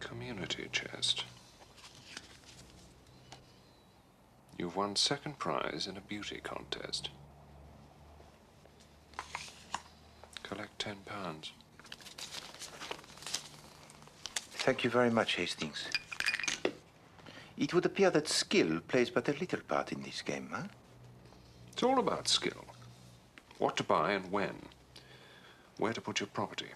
Community chest. You've won second prize in a beauty contest. Collect £10. Thank you very much, Hastings. It would appear that skill plays but a little part in this game, huh? It's all about skill. What to buy and when. Where to put your property.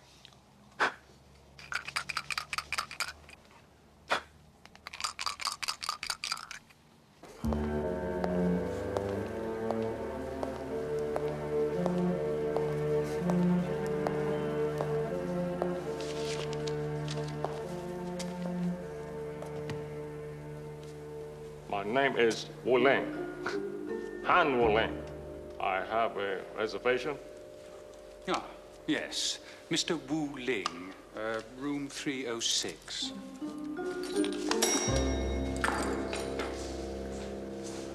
My name is Wu Ling, Han Wu Ling. I have a reservation. Ah, yes. Mr. Wu Ling, room 306.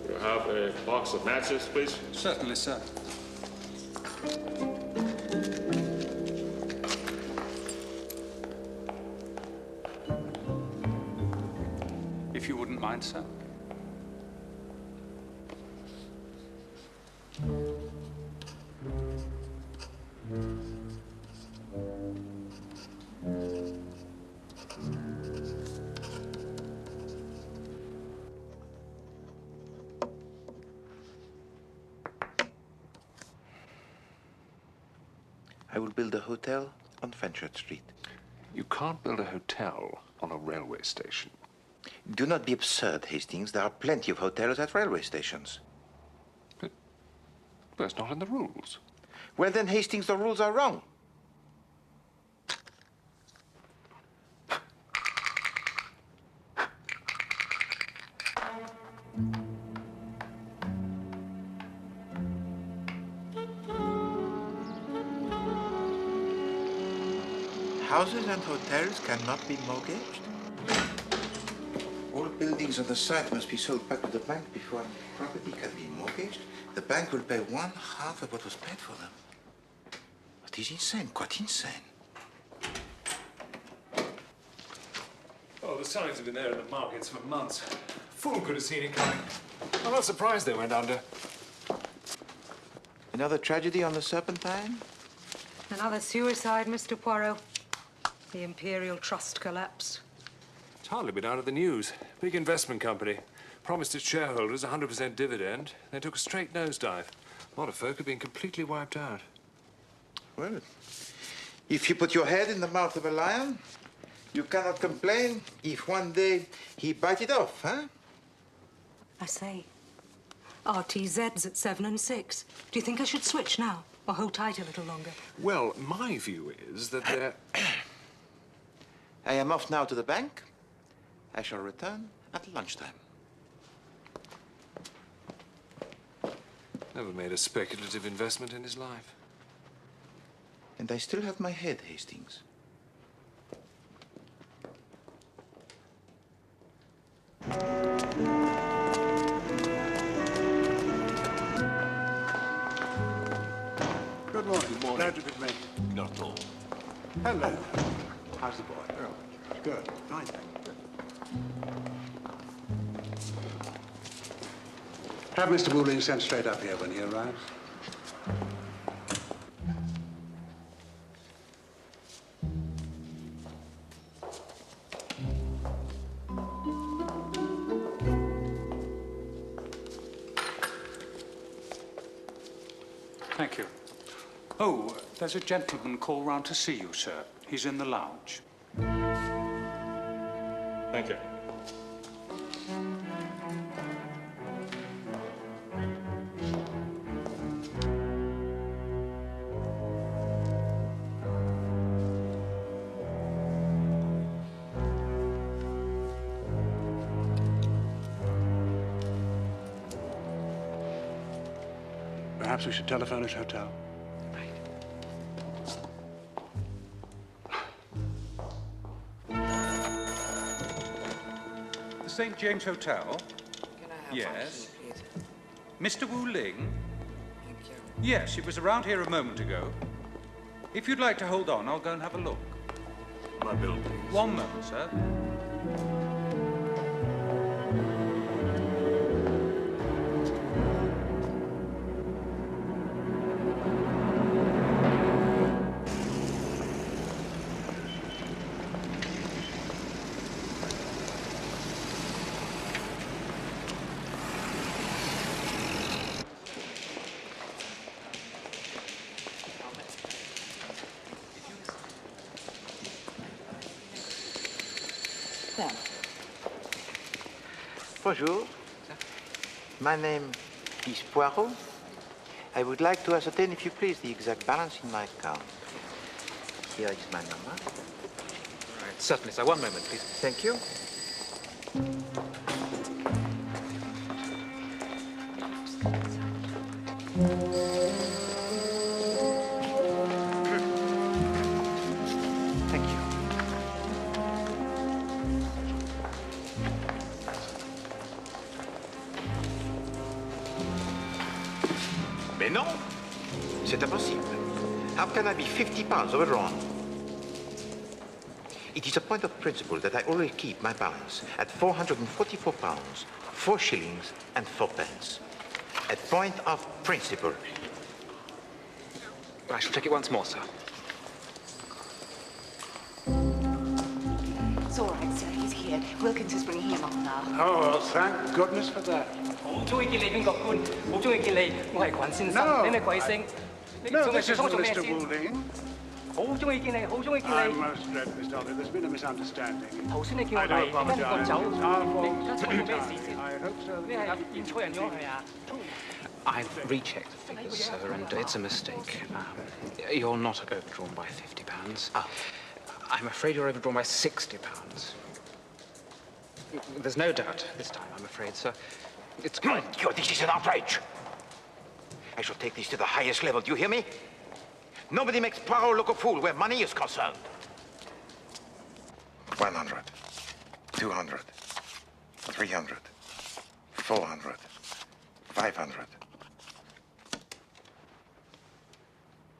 You have a box of matches, please? Certainly, sir. If you wouldn't mind, sir. I will build a hotel on Fenchurch Street. You can't build a hotel on a railway station. Do not be absurd, Hastings. There are plenty of hotels at railway stations. But that's not in the rules. Well, then, Hastings, the rules are wrong. Houses and hotels cannot be mortgaged. All buildings on the site must be sold back to the bank before property can be mortgaged. The bank will pay 1/2 of what was paid for them. That is insane, quite insane. Oh, the signs have been there in the markets for months. Fool could have seen it coming. I'm not surprised they went under. Another tragedy on the Serpentine? Another suicide, Mr. Poirot. The Imperial Trust collapse. It's hardly been out of the news. Big investment company. Promised its shareholders 100% dividend. They took a straight nosedive. A lot of folk have been completely wiped out. Well, if you put your head in the mouth of a lion, you cannot complain if one day he bites it off, huh? I say, RTZ's at 7 and 6. Do you think I should switch now or hold tight a little longer? Well, my view is that they're... I am off now to the bank. I shall return at lunchtime. Never made a speculative investment in his life. And I still have my head, Hastings. Good morning. Good morning. Glad to meet you. Not at all. Hello. How's the boy? Oh, good. Fine, thank you. Have Mr. Wu Ling sent straight up here when he arrives. Thank you. Oh, there's a gentleman called round to see you, sir. He's in the lounge. Thank you. Perhaps we should telephone his hotel. The St. James Hotel? Can I have Yes. one, please? Mr. Wu Ling? Thank you. Yes, it was around here a moment ago. If you'd like to hold on, I'll go and have a look. My bill, please. One moment, sir. There. Bonjour. My name is Poirot. I would like to ascertain, if you please, the exact balance in my account. Here is my number. Right, certainly, sir. One moment, please. Thank you. Thank you. Mais non! C'est impossible. How can I be 50 pounds overdrawn? It is a point of principle that I always keep my balance at 444 pounds, 4 shillings and 4 pence. A point of principle. I shall check it once more, sir. It's all right, sir. He's here. Wilkins is bringing him on now. Oh, well, thank goodness for that. 好中意見你邊個官，好中意見你，我係尹先 No, 生，你咩鬼姓？你 No, 做咩 this 小 isn't 倉做咩 Mr. 先？ Wooling. 好中意見你，好中意見 I 你。 most dreadfully sorry. There's been a misunderstanding. 頭先你叫我 I 嚟， do 點解你咁走？ apologize. It's our 你 fault. 而家出咗咩事先？ I hope so. 你係見錯人咗係咪啊？ I've rechecked the figures, sir, and it's a mistake. You're not overdrawn by £50. I'm afraid you're overdrawn by £60. There's no doubt this time, I'm afraid, sir. It's quite... This is an outrage. I shall take this to the highest level. Do you hear me? Nobody makes Poirot look a fool where money is concerned. 100, 200, 300, 400, 500,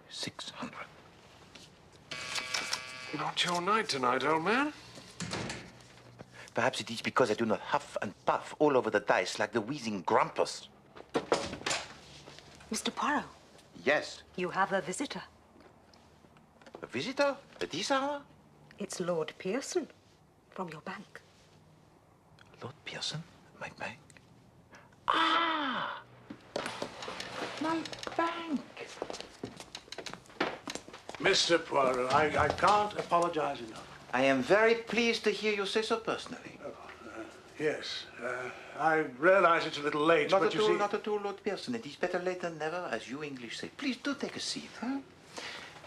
600. Not your night tonight, old man. Perhaps it is because I do not huff and puff all over the dice like the wheezing grumpus. Mr. Poirot, Yes. you have a visitor. A visitor? At this hour? It's Lord Pearson from your bank. Lord Pearson? My bank? Ah! My bank! Mr. Poirot, I can't apologize enough. I am very pleased to hear you say so personally. Yes, I realize it's a little late, Not but at you all, see... not at all, Lord Pearson. It is better late than never, as you English say. Please do take a seat, huh?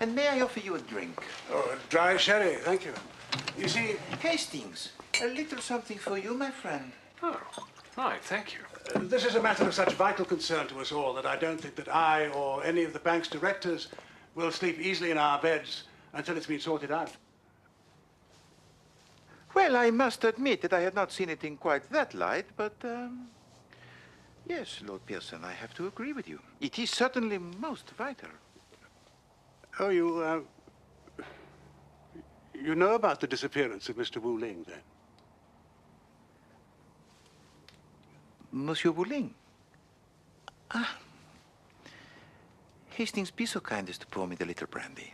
And may I offer you a drink? Oh, dry sherry, thank you. You see... Hastings, a little something for you, my friend. Oh, right, thank you. This is a matter of such vital concern to us all that I don't think that I or any of the bank's directors will sleep easily in our beds until it's been sorted out. Well, I must admit that I had not seen it in quite that light, but, yes, Lord Pearson, I have to agree with you. It is certainly most vital. Oh, you know about the disappearance of Mr. Wu Ling, then? Monsieur Wooling? Ah. Hastings, be so kind as to pour me the little brandy.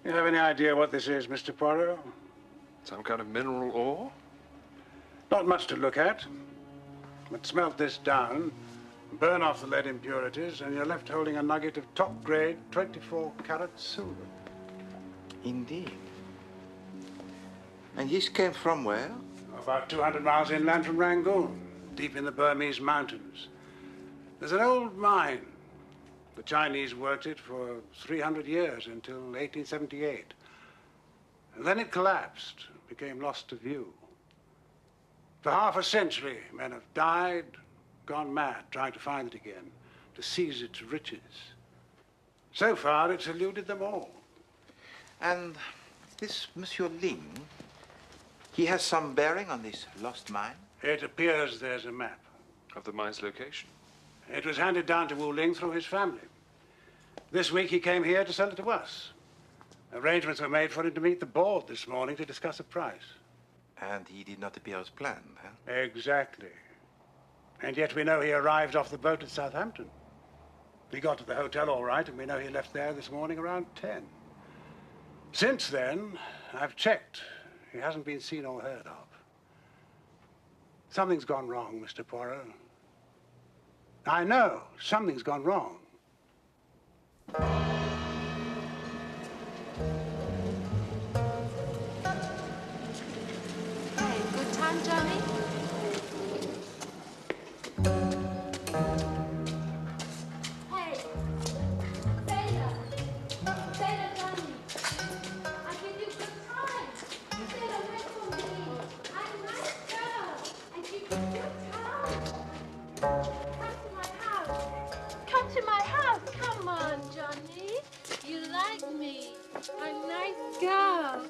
You have any idea what this is, Mr. Poirot? Some kind of mineral ore? Not much to look at. But smelt this down, burn off the lead impurities, and you're left holding a nugget of top-grade 24-carat silver. Indeed. And this came from where? About 200 miles inland from Rangoon, deep in the Burmese mountains. There's an old mine. The Chinese worked it for 300 years until 1878. And then it collapsed, became lost to view. For half a century, men have died, gone mad, trying to find it again, to seize its riches. So far, it's eluded them all. And this Monsieur Ling, he has some bearing on this lost mine? It appears there's a map. Of the mine's location? It was handed down to Wu Ling through his family. This week he came here to sell it to us. Arrangements were made for him to meet the board this morning to discuss a price. And he did not appear as planned, huh? Exactly. And yet we know he arrived off the boat at Southampton. He got to the hotel all right, and we know he left there this morning around 10. Since then, I've checked. He hasn't been seen or heard of. Something's gone wrong, Mr. Poirot. I know something's gone wrong. Hey, good time, Johnny? Hey, Sailor! Sailor Johnny! I give you good time! Sailor, wait for me! I'm a nice girl! I give you good time! Come to my house! Come on, Johnny! You like me! I'm a nice girl!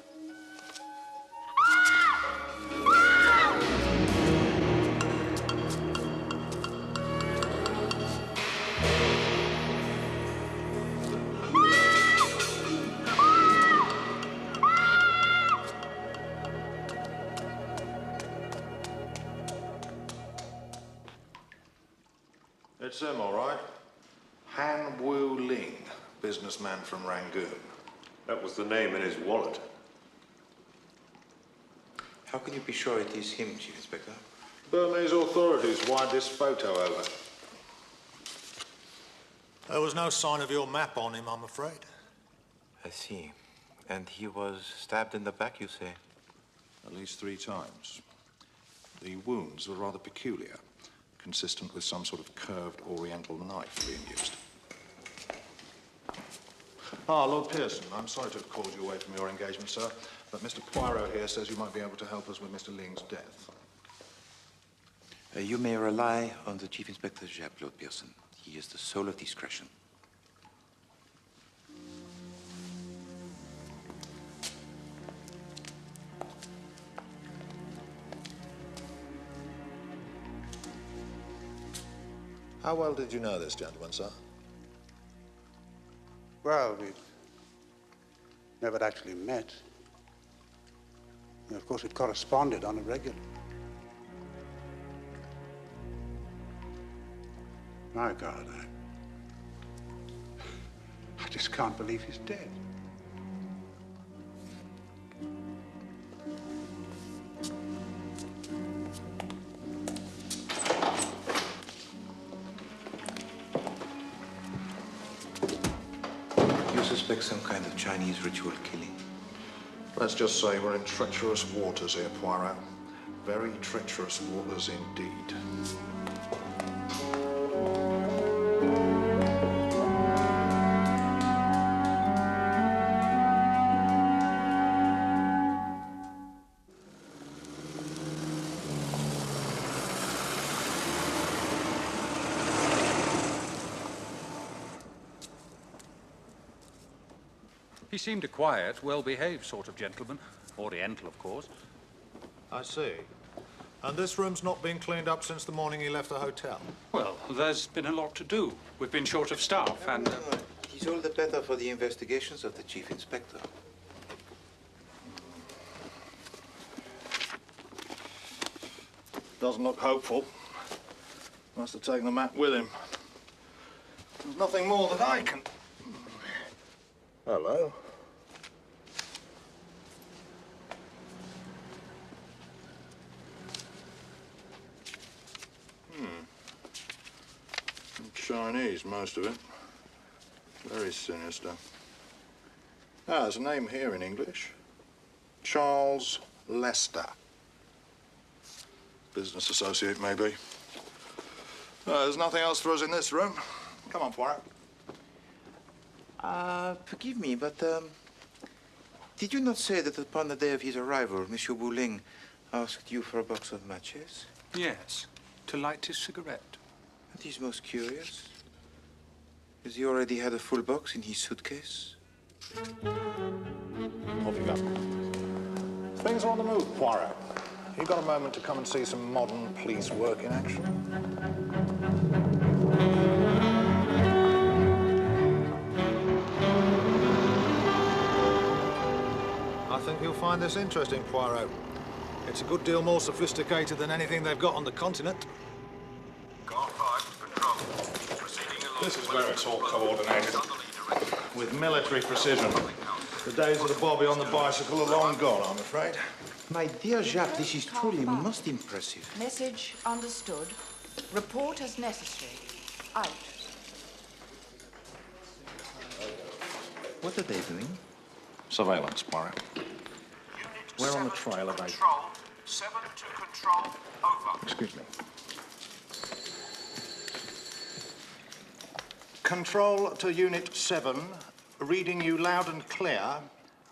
It's him, all right. Han Wu Ling, businessman from Rangoon. That was the name in his wallet. How can you be sure it is him, Chief Inspector? Burmese authorities wired this photo over. There was no sign of your map on him, I'm afraid. I see. And he was stabbed in the back, you say? At least 3 times. The wounds were rather peculiar, consistent with some sort of curved oriental knife being used. Ah, Lord Pearson, I'm sorry to have called you away from your engagement, sir, but Mr. Poirot here says you might be able to help us with Mr. Ling's death. You may rely on the Chief Inspector's job, Lord Pearson. He is the soul of discretion. How well did you know this gentleman, sir? Well, we'd never actually met. And of course, we'd corresponded on a regular. My God, I just can't believe he's dead. You suspect some kind of Chinese ritual killing? Let's just say we're in treacherous waters here, Poirot. Very treacherous waters indeed. He seemed a quiet, well-behaved sort of gentleman. Oriental, of course. I see. And this room's not been cleaned up since the morning he left the hotel? Well, there's been a lot to do. We've been short of staff, and... He's all the better for the investigations of the Chief Inspector. Doesn't look hopeful. Must have taken the map with him. There's nothing more that I can... Hello. Chinese, most of it. Very sinister. Ah, there's a name here in English. Charles Lester. Business associate, maybe. There's nothing else for us in this room. Come on, Poirot. Forgive me, but, did you not say that upon the day of his arrival, Monsieur Wu Ling asked you for a box of matches? Yes, to light his cigarette. That is most curious. Has he already had a full box in his suitcase? Off you go. Things are on the move, Poirot. You got a moment to come and see some modern police work in action? I think you'll find this interesting, Poirot. It's a good deal more sophisticated than anything they've got on the continent. Car 5 to control. Proceeding along. This is where it's all coordinated. With military precision. The days of the bobby on the bicycle are long gone, I'm afraid. My dear Jacques, this is truly most impressive. Message understood. Report as necessary. Out. What are they doing? Surveillance, Poirot. We're on the trail of a... Control. 7 to control. Over. Excuse me. Control to Unit 7. Reading you loud and clear.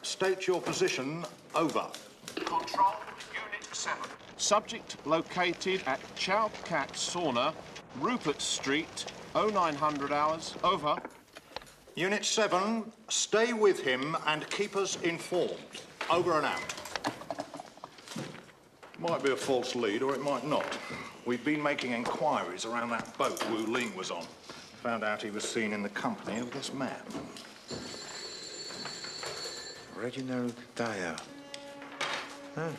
State your position. Over. Control, Unit 7. Subject located at Chow Cat Sauna, Rupert Street, 0900 hours. Over. Unit 7, stay with him and keep us informed. Over and out. Might be a false lead, or it might not. We've been making inquiries around that boat Wu Ling was on. Found out he was seen in the company of this man. Reginald Dyer. Huh.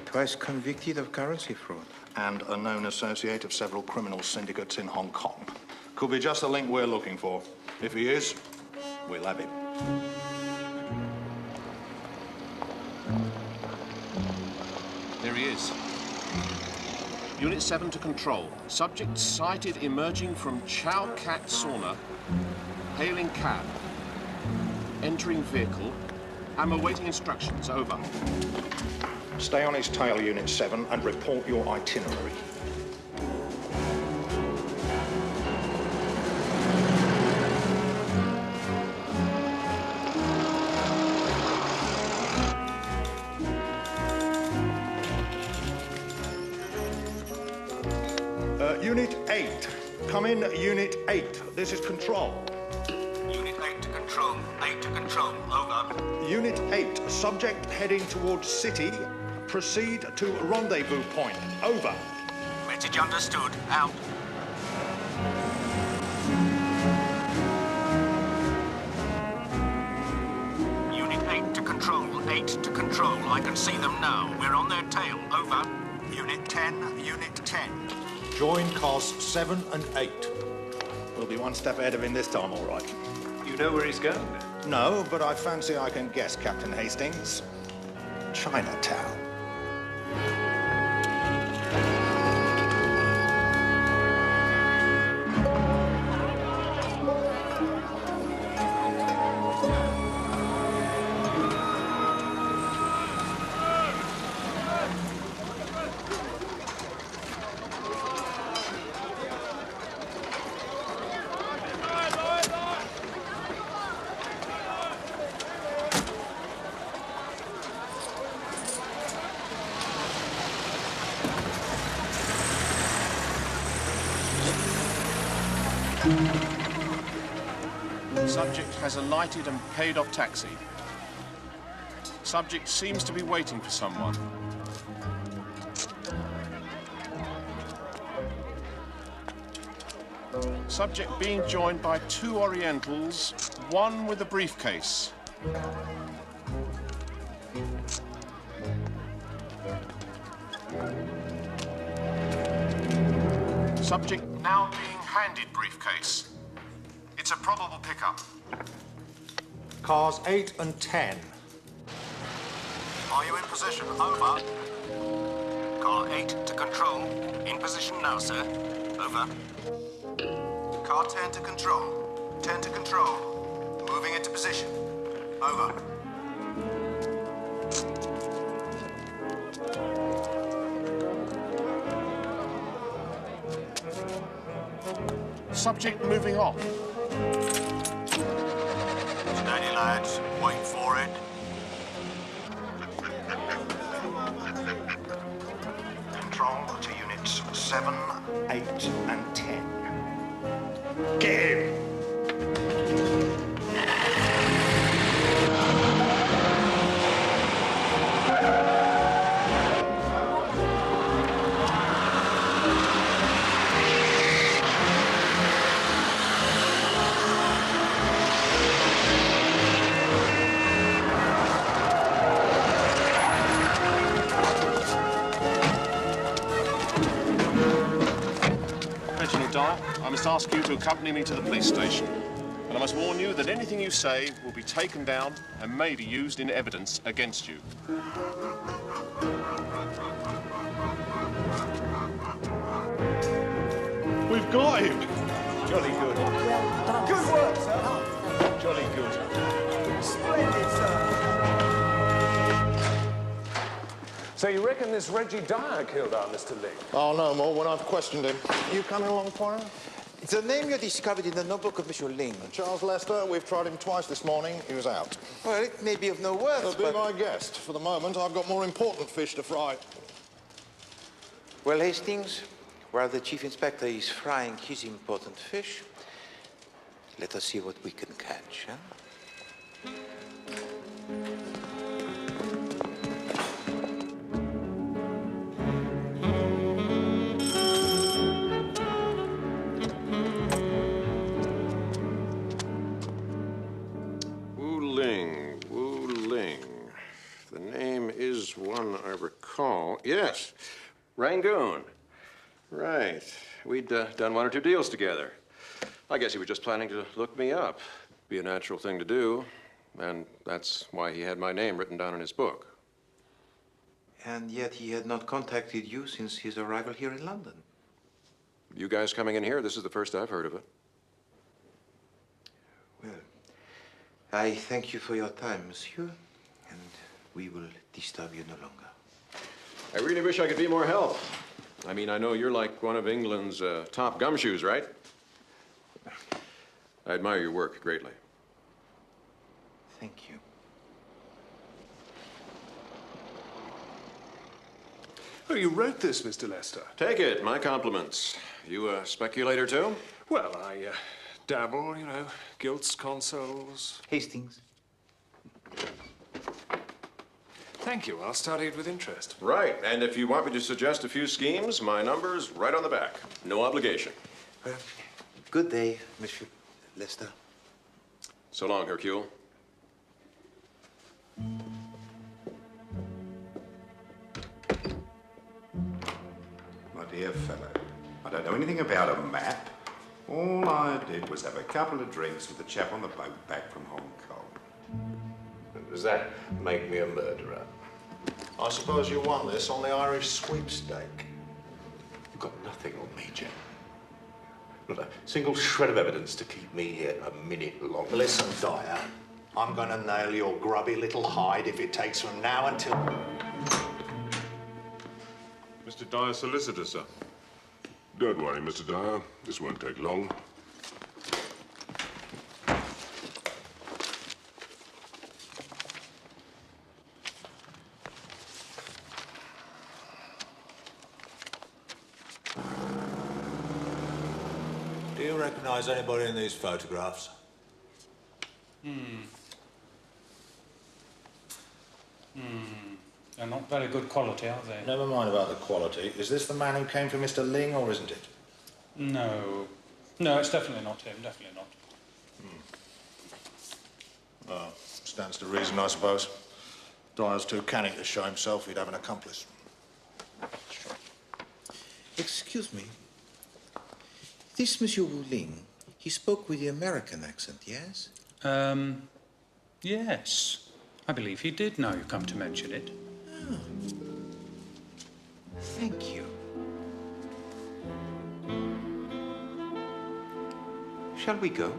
Twice convicted of currency fraud. And a known associate of several criminal syndicates in Hong Kong. Could be just the link we're looking for. If he is, we'll have him. There he is. Unit 7 to control. Subject sighted emerging from Chow Cat Sauna. Hailing cab. Entering vehicle. I'm awaiting instructions. Over. Stay on his tail, Unit 7, and report your itinerary. Unit 8. Come in, Unit 8. This is control. Unit 8 to control. 8 to control. Over. Unit 8. Subject heading towards city. Proceed to rendezvous point. Over. Message understood. Out. Unit 8 to control. 8 to control. I can see them now. We're on their tail. Over. Unit 10. Unit 10. Join cars 7 and 8. We'll be one step ahead of him this time, all right. You know where he's going? No, but I fancy I can guess, Captain Hastings. Chinatown. Subject has alighted and paid off taxi. Subject seems to be waiting for someone. Subject being joined by 2 Orientals, one with a briefcase. Subject now being handed briefcase. It's a probable pickup. Cars 8 and 10. Are you in position? Over. Car 8 to control. In position now, sir. Over. Car 10 to control. 10 to control. Moving into position. Over. Subject moving off. Steady, lads. Wait for it. Control to units 7, 8, and 10. Get him! must ask you to accompany me to the police station. And I must warn you that anything you say will be taken down and may be used in evidence against you. We've got him! Jolly good. Well done. Good work, sir. Jolly good. Splendid, sir. So you reckon this Reggie Dyer killed our Mr. Ling? Oh, no more when I've questioned him. You coming along, Poirot? It's a name you discovered in the notebook of Monsieur Ling. Charles Lester, we've tried him twice this morning. He was out. Well, it may be of no worth, He'll be but... my guest. For the moment, I've got more important fish to fry. Well, Hastings, while the Chief Inspector is frying his important fish, let us see what we can catch, huh? Wu Ling. The name is one I recall. Yes, Rangoon. Right. We'd done one or two deals together. I guess he was just planning to look me up. Be a natural thing to do. And that's why he had my name written down in his book. And yet he had not contacted you since his arrival here in London. You guys coming in here, this is the first I've heard of it. Well, I thank you for your time, monsieur, and we will disturb you no longer. I really wish I could be more help. I mean, I know you're like one of England's top gumshoes, right? I admire your work greatly. Thank you. Oh, you wrote this, Mr. Lester? Take it, my compliments. You a speculator, too? Well, I dabble, you know, gilts, consoles. Hastings. Thank you. I'll study it with interest. Right, and if you want me to suggest a few schemes, my number's right on the back. No obligation. Well, good day, Monsieur Lester. So long, Hercule. My dear fellow, I don't know anything about a map. All I did was have a couple of drinks with the chap on the boat back from Hong Kong. Does that make me a murderer? I suppose you won this on the Irish sweepstake. You've got nothing on me, Jim. Not a single shred of evidence to keep me here a minute longer. Listen, Dyer, I'm going to nail your grubby little hide if it takes from now until... Mr. Dyer, solicitor, sir. Don't worry, Mr. Dyer. This won't take long. Do you recognize anybody in these photographs? They're not very good quality, are they? Never mind about the quality. Is this the man who came for Mr. Ling, or isn't it? No. No, it's definitely not him, definitely not. Well, stands to reason, I suppose. Dyer's too canny to show himself. He'd have an accomplice. Excuse me. This Monsieur Wu Ling, he spoke with the American accent, yes? Yes. I believe he did, now you come to mention it. Oh. Thank you. Shall we go?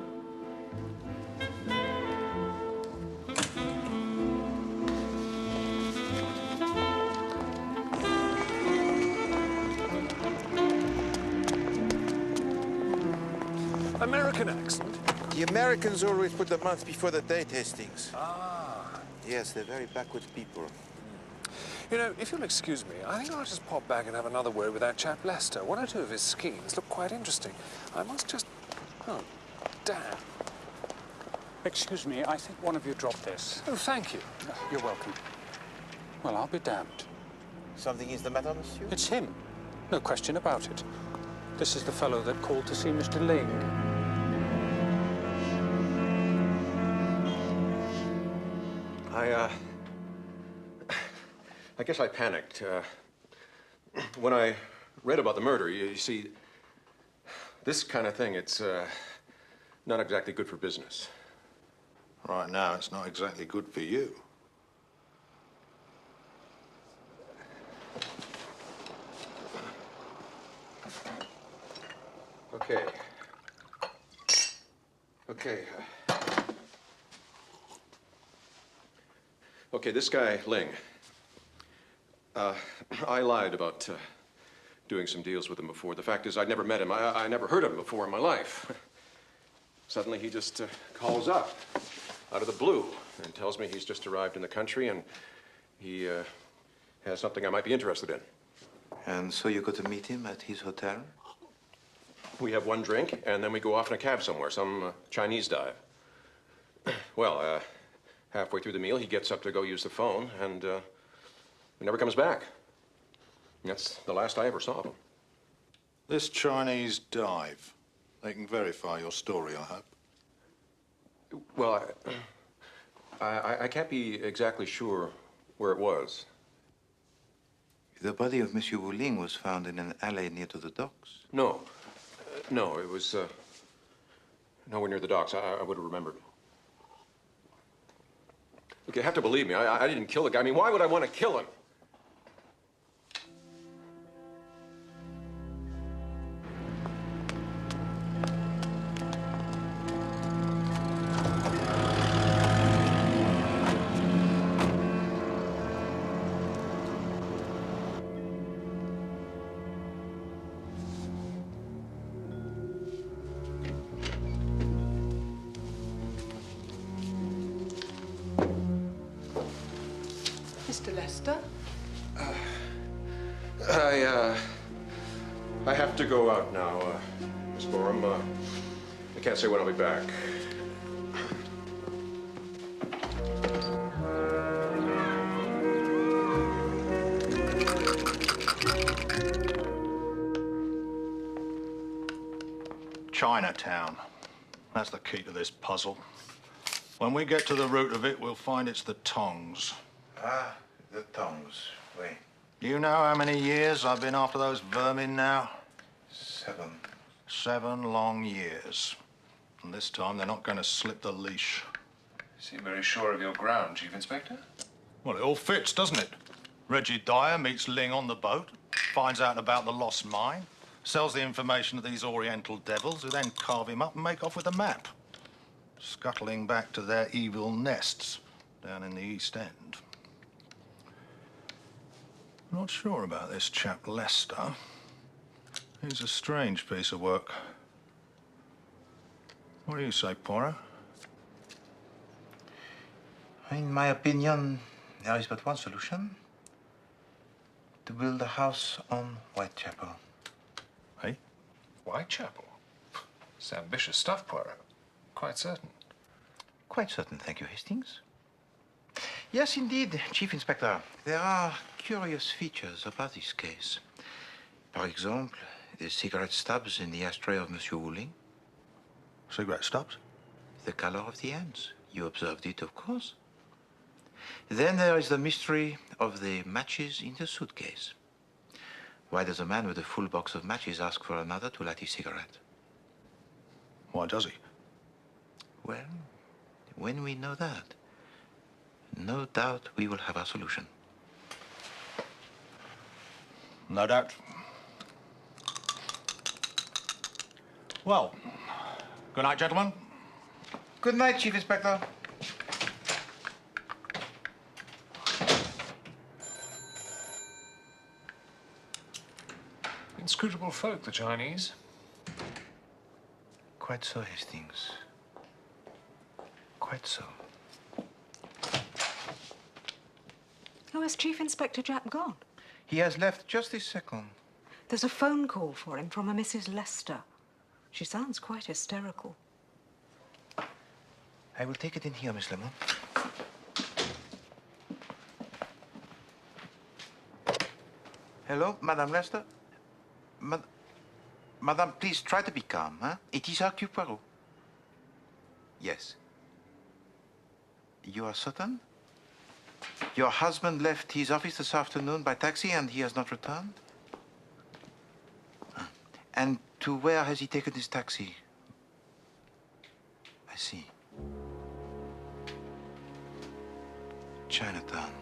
American accent? The Americans always put the month before the date, Hastings. Ah. Yes, they're very backward people. You know, if you'll excuse me, I think I'll just pop back and have another word with that chap Lester. One or two of his schemes look quite interesting. I must just... Oh, damn. Excuse me, I think one of you dropped this. Oh, thank you. You're welcome. Well, I'll be damned. Something is the matter, monsieur? It's him. No question about it. This is the fellow that called to see Mr. Ling. I guess I panicked. When I read about the murder, you see, This kind of thing, it's not exactly good for business. Right now, it's not exactly good for you. Okay. Okay. Okay, this guy, Ling. I lied about doing some deals with him before. The fact is, I'd never met him. I never heard of him before in my life. Suddenly, he just calls up out of the blue and tells me he's just arrived in the country and he has something I might be interested in. And so you go to meet him at his hotel? We have one drink, and then we go off in a cab somewhere, some Chinese dive. Well, halfway through the meal, he gets up to go use the phone, and he never comes back. And that's the last I ever saw of him. This Chinese dive, they can verify your story, I hope. Well, I can't be exactly sure where it was. The body of Monsieur Wu Ling was found in an alley near to the docks. No. No, it was nowhere near the docks. I would have remembered. Look, you have to believe me. I didn't kill the guy. I mean, why would I want to kill him? Mr. Lester? I have to go out now, Miss Borum. I can't say when I'll be back. Chinatown. That's the key to this puzzle. When we get to the root of it, we'll find it's the tongs. Ah, the tongs. Wait. You know how many years I've been after those vermin now? 7. 7 long years. And this time they're not going to slip the leash. Seem very sure of your ground, Chief Inspector. Well, it all fits, doesn't it? Reggie Dyer meets Ling on the boat, finds out about the lost mine, sells the information to these Oriental devils, who then carve him up and make off with the map, scuttling back to their evil nests down in the East End. I'm not sure about this chap Lester. He's a strange piece of work. What do you say, Poirot? In my opinion, there is but one solution. To build a house on Whitechapel. Hey? Whitechapel? It's ambitious stuff, Poirot. Quite certain. Quite certain, thank you, Hastings. Yes, indeed, Chief Inspector. There are curious features about this case. For example, the cigarette stubs in the ashtray of Monsieur Wu Ling. Cigarette stubs? The color of the ends. You observed it, of course. Then there is the mystery of the matches in the suitcase. Why does a man with a full box of matches ask for another to light his cigarette? Why does he? Well, when we know that, no doubt we will have our solution. No doubt. Well, good night, gentlemen. Good night, Chief Inspector. Inscrutable folk, the Chinese. Quite so, Hastings. Quite so. Oh, has Chief Inspector Japp gone? He has left just this second. There's a phone call for him from a Mrs. Lester. She sounds quite hysterical. I will take it in here, Miss Lemon. Hello, Madame Lester? Madame, please try to be calm, huh? It is Hercule Poirot. Yes. You are certain? Your husband left his office this afternoon by taxi and he has not returned? And To where has he taken his taxi? I see. Chinatown.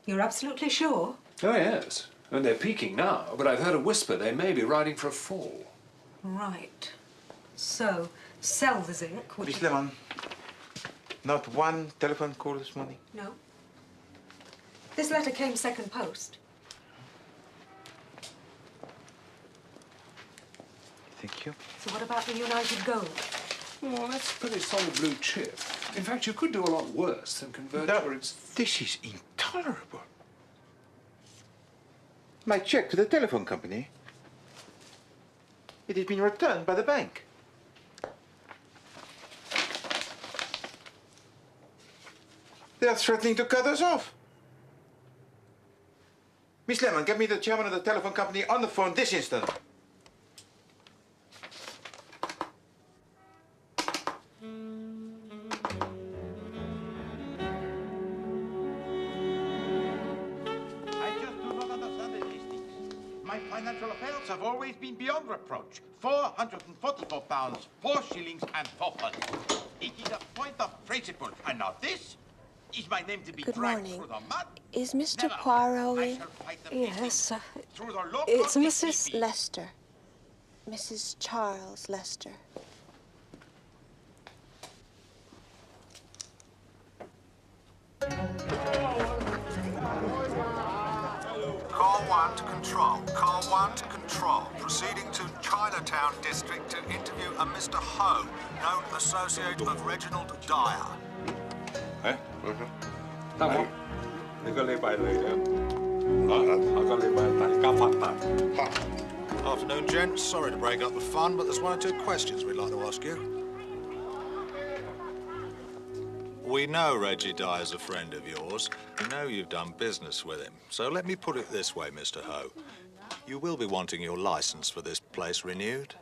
You're absolutely sure? Oh, yes. And they're peaking now, but I've heard a whisper they may be riding for a fall. Right. So, sell the zinc, which... Miss Lemon, not one telephone call this morning? No. This letter came second post. Thank you. So what about the United Gold? Oh, that's pretty solid blue chip. In fact, you could do a lot worse than convert No, for its... This is intolerable. My check to the telephone company. It has been returned by the bank. They are threatening to cut us off. Miss Lemon, get me the chairman of the telephone company on the phone this instant. Financial affairs have always been beyond reproach. £444, 4 shillings and 4 pence. It is a point of principle. And now this is my name to be Good dragged morning. through the mud. Is Mr. Never. Poirot I in? shall fight them Yes, through the local it's Mrs. Lester. Mrs. Charles Lester. Call 1 to control. Call 1 to control. Proceeding to Chinatown district to interview a Mr. Ho, known associate of Reginald Dyer. Eh? Này, thì có lấy bài lời nữa. Họ có lấy bài tại ca phát tại. Afternoon, gents. Sorry to break up the fun, but there's one or two questions we'd like to ask you. We know Reggie Dyer's a friend of yours. We know you've done business with him. So let me put it this way, Mr. Ho. You will be wanting your license for this place renewed.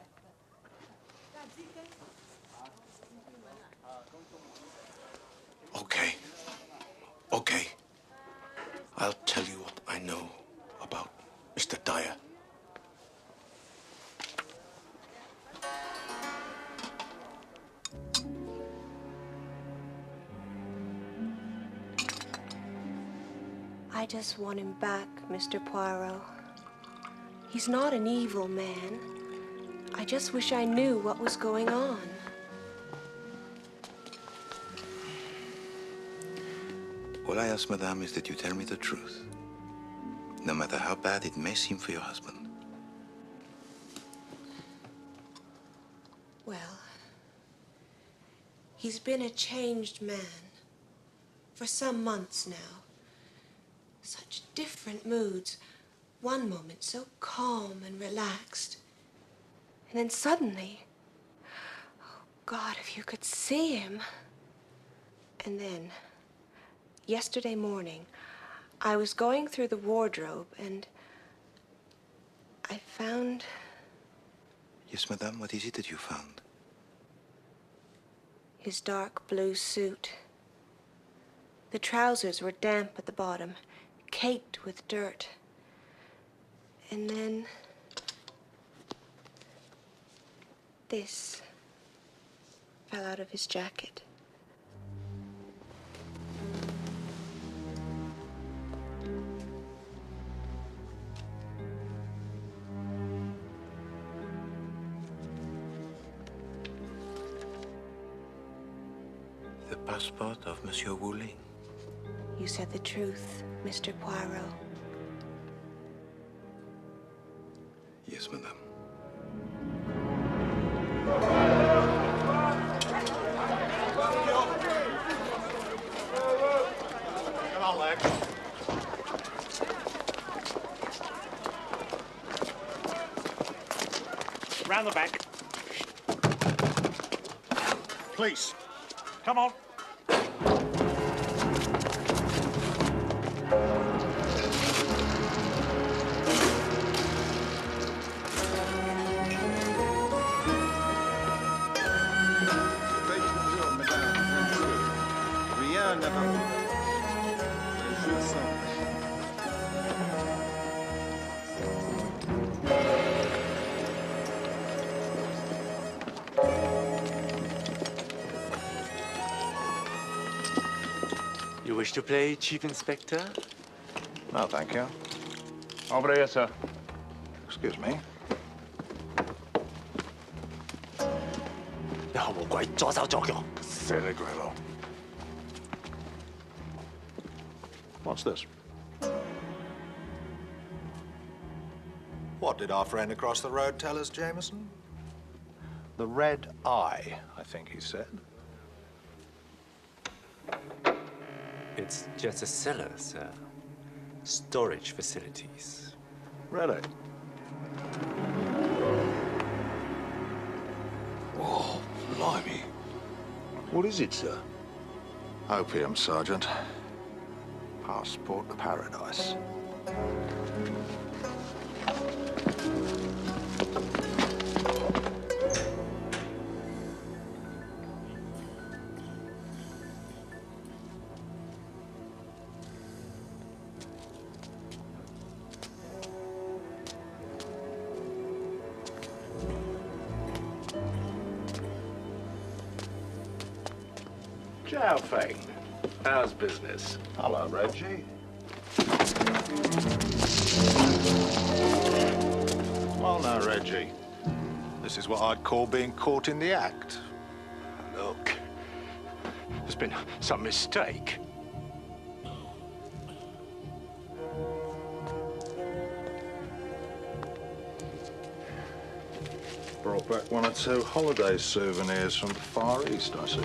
Okay. Okay. I'll tell you what I know about Mr. Dyer. I just want him back, Mr. Poirot. He's not an evil man. I just wish I knew what was going on. All I ask, madame, is that you tell me the truth, no matter how bad it may seem for your husband. Well, he's been a changed man for some months now. Such different moods. One moment so calm and relaxed. And then suddenly, oh God, if you could see him. And then, yesterday morning, I was going through the wardrobe and I found... Yes, madame, what is it that you found? his dark blue suit. The trousers were damp at the bottom, caked with dirt. And then this fell out of his jacket. The passport of Monsieur Wu-Ling. You said the truth, Mr. Poirot. Yes, madame. on, Lex. Round the back. Police. Come on. Rien n'a pas bougé. Je sens. You wish to play, Chief Inspector? No, thank you. Over here, sir. Excuse me. 你何無鬼左手左腳？ Silly Grillo. What's this? What did our friend across the road tell us, Jameson? The red eye, I think he said. It's just a cellar, sir. Storage facilities. Really? Oh, blimey. What is it, sir? Opium, Sergeant. Passport to paradise. Ciao, Feng. How's business? Hello, Reggie. Well, now, Reggie, this is what I'd call being caught in the act. Look, there's been some mistake. Brought back one or two holiday souvenirs from the Far East, I see.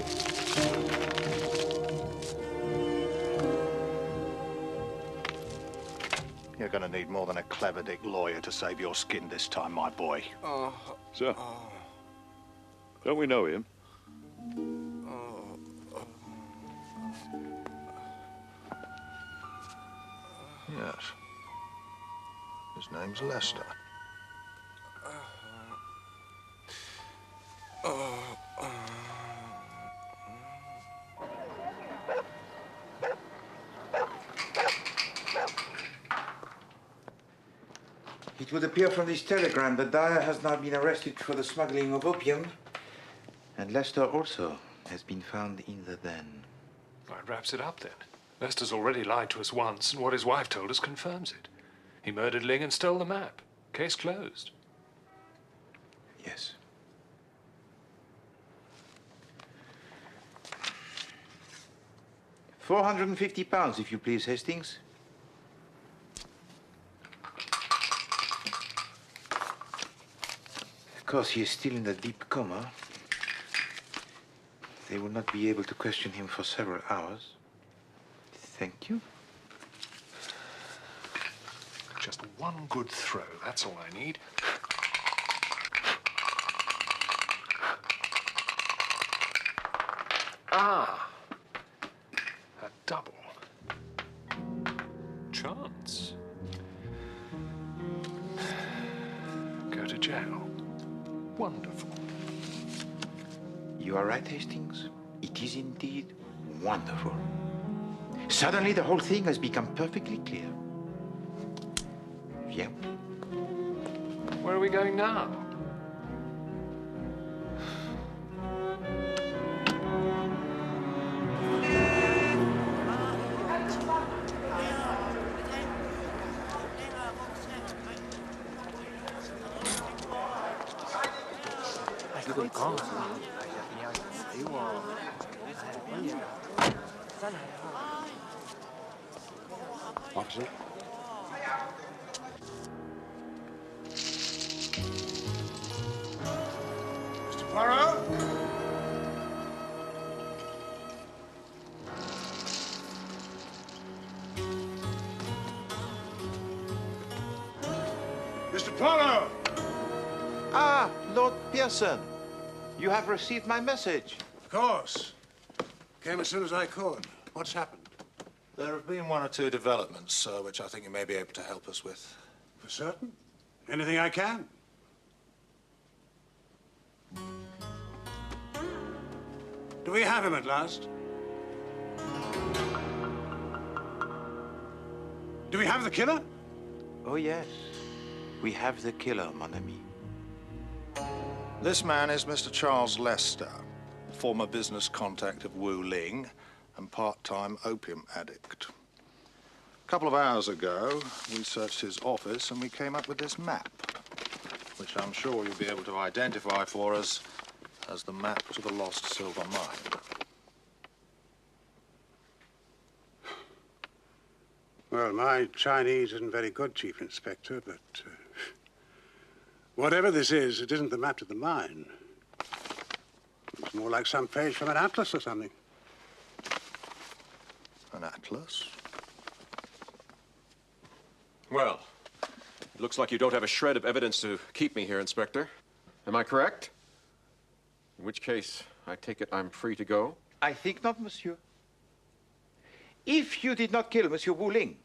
You're going to need more than a clever dick lawyer to save your skin this time, my boy. Sir, don't we know him? Yes. His name's Lester. It would appear from this telegram that Dyer has now been arrested for the smuggling of opium, and Lester also has been found in the den. Well, it wraps it up then. Lester's already lied to us once, and what his wife told us confirms it. He murdered Ling and stole the map. Case closed. Yes. £450, if you please, Hastings. Of course, he is still in a deep coma. They will not be able to question him for several hours. Thank you. Just one good throw, that's all I need. Ah! A double. Chance. Go to jail. Wonderful. You are right, Hastings. It is indeed wonderful. Suddenly, the whole thing has become perfectly clear. Viens. Where are we going now? Officer? Mr. Poirot? Mr. Poirot! Ah, Lord Pearson. You have received my message. Of course. Came as soon as I could. What's happened? There have been one or two developments, sir, which I think you may be able to help us with. For certain. Anything I can. Do we have him at last? Do we have the killer? Oh, yes. We have the killer, mon ami. This man is Mr. Charles Lester, former business contact of Wu Ling and part-time opium addict. A couple of hours ago, we searched his office and we came up with this map, which I'm sure you'll be able to identify for us as the map to the lost silver mine. Well, my Chinese isn't very good, Chief Inspector, but whatever this is, it isn't the map to the mine. It's more like some page from an atlas or something. An atlas? Well, it looks like you don't have a shred of evidence to keep me here, Inspector. Am I correct? In which case, I take it I'm free to go? I think not, monsieur. If you did not kill Monsieur Wu Ling,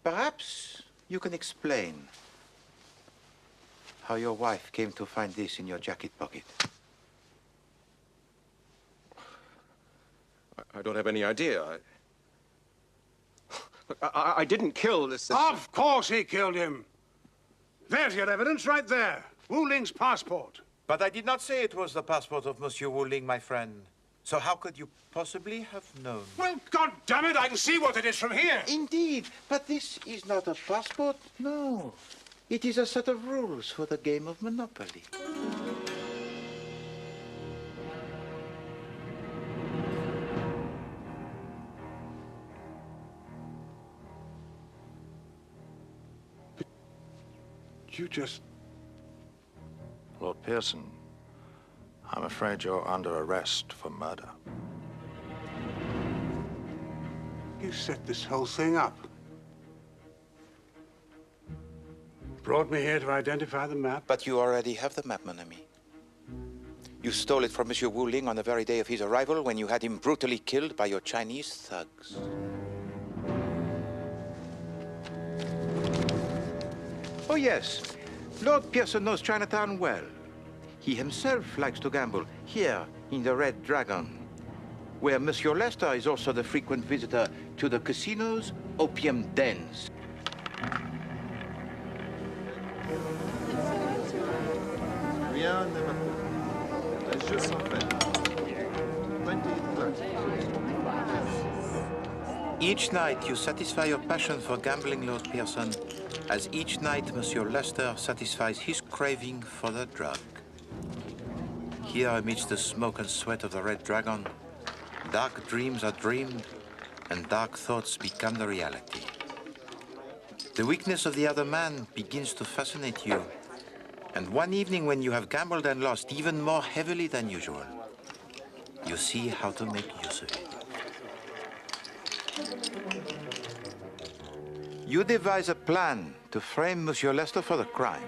perhaps you can explain how your wife came to find this in your jacket pocket. I don't have any idea. I didn't kill this... Of course he killed him. There's your evidence right there. Wu Ling's passport. But I did not say it was the passport of Monsieur Wu Ling, my friend. So how could you possibly have known? Well, God damn it, I can see what it is from here. Indeed, but this is not a passport, no. It is a set of rules for the game of Monopoly. You just... Lord Pearson, I'm afraid you're under arrest for murder. You set this whole thing up. Brought me here to identify the map. But you already have the map, mon ami. You stole it from Monsieur Wu Ling on the very day of his arrival when you had him brutally killed by your Chinese thugs. Oh, yes. Lord Pearson knows Chinatown well. He himself likes to gamble here in the Red Dragon, where Monsieur Lester is also the frequent visitor to the casino's opium dens. Each night you satisfy your passion for gambling, Lord Pearson, as each night Monsieur Lester satisfies his craving for the drug. Here amidst the smoke and sweat of the Red Dragon, dark dreams are dreamed and dark thoughts become the reality. The weakness of the other man begins to fascinate you, and one evening when you have gambled and lost even more heavily than usual, you see how to make use of it. You devise a plan to frame Monsieur Lester for the crime.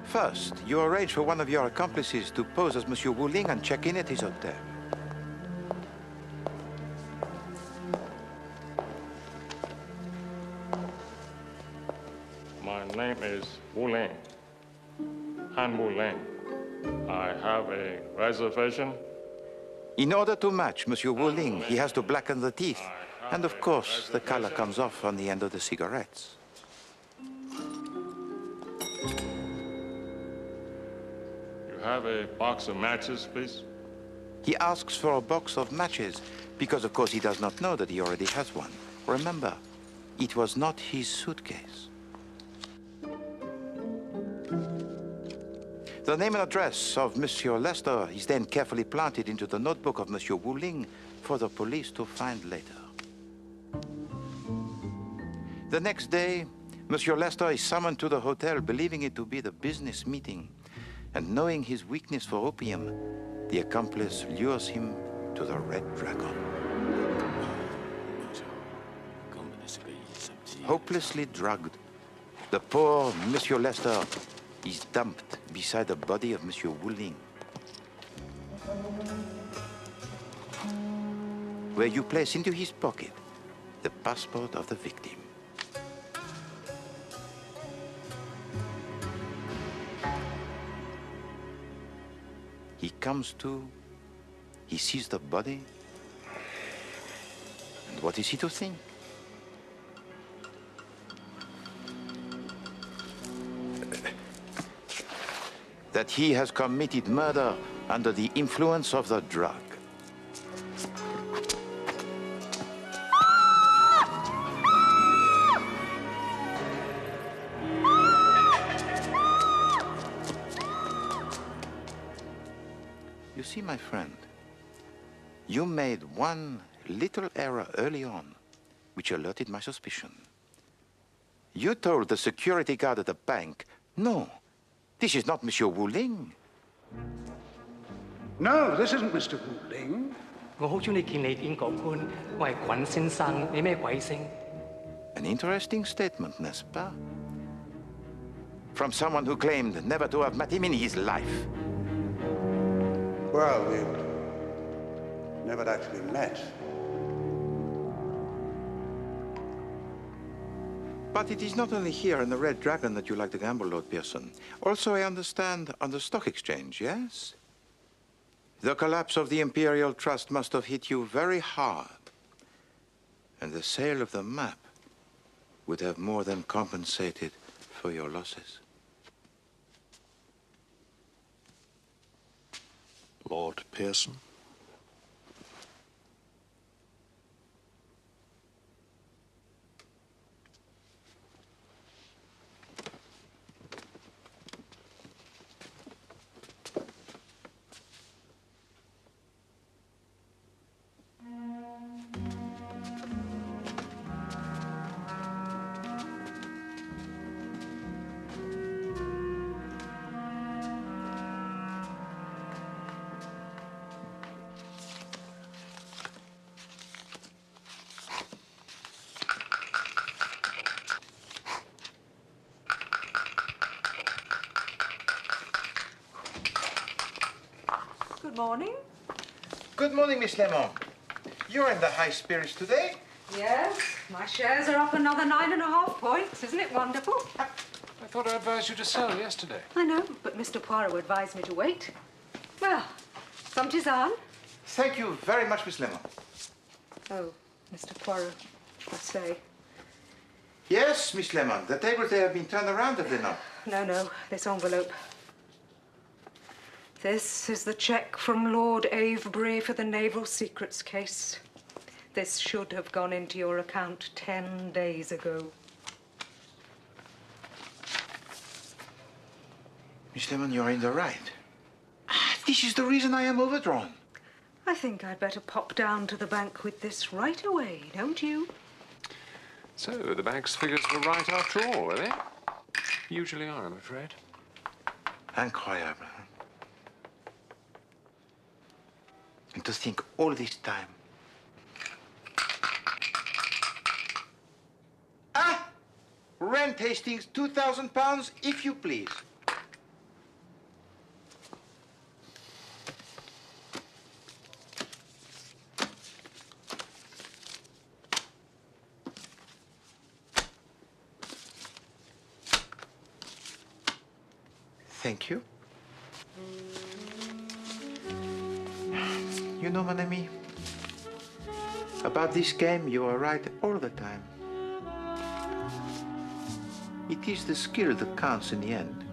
First, you arrange for one of your accomplices to pose as Monsieur Wu Ling and check in at his hotel. My name is Wu Ling, Han Wu Ling. I have a reservation. In order to match Monsieur Wu Ling, he has to blacken the teeth. And of course, the color comes off on the end of the cigarettes. You have a box of matches, please? He asks for a box of matches because, of course, he does not know that he already has one. Remember, it was not his suitcase. The name and address of Monsieur Lester is then carefully planted into the notebook of Monsieur Wu Ling for the police to find later. The next day, Monsieur Lester is summoned to the hotel, believing it to be the business meeting. And knowing his weakness for opium, the accomplice lures him to the Red Dragon. Hopelessly drugged, The poor Monsieur Lester is dumped beside the body of Monsieur Wuling, where you place into his pocket the passport of the victim. He comes to, he sees the body, and what is he to think? That he has committed murder under the influence of the drug. You see, my friend, you made one little error early on, which alerted my suspicion. You told the security guard at the bank, no, this is not Monsieur Wuling. No, this isn't Mr. Wuling. 我好中意見你英國官，我係滾先生，你咩鬼姓？ An interesting statement, n'est-ce pas? From someone who claimed never to have met him in his life. Well, we've never actually met. But it is not only here in the Red Dragon that you like to gamble, Lord Pearson. Also, I understand, on the stock exchange, yes? The collapse of the Imperial Trust must have hit you very hard. And the sale of the map would have more than compensated for your losses. Lord Pearson? Good morning. Good morning, Miss Lemon. You're in the high spirits today. Yes, my shares are up another 9.5 points. Isn't it wonderful? I thought I advised you to sell yesterday. I know, but Mr. Poirot advised me to wait. Well, some tisane. Thank you very much, Miss Lemon. Oh, Mr. Poirot, I say. Yes, Miss Lemon. The tables, they have been turned around, have they not? No, this envelope. This is the cheque from Lord Avebury for the Naval Secrets case. This should have gone into your account 10 days ago. Miss Lemon, you're in the right. This is the reason I am overdrawn. I think I'd better pop down to the bank with this right away, don't you? So, the bank's figures were right after all, were they? Usually are, I'm afraid. Incroyable. And to think all this time. Rent Hastings, £2,000, if you please. Thank you. You know, mon ami, about this game, you are right all the time. It is the skill that counts in the end.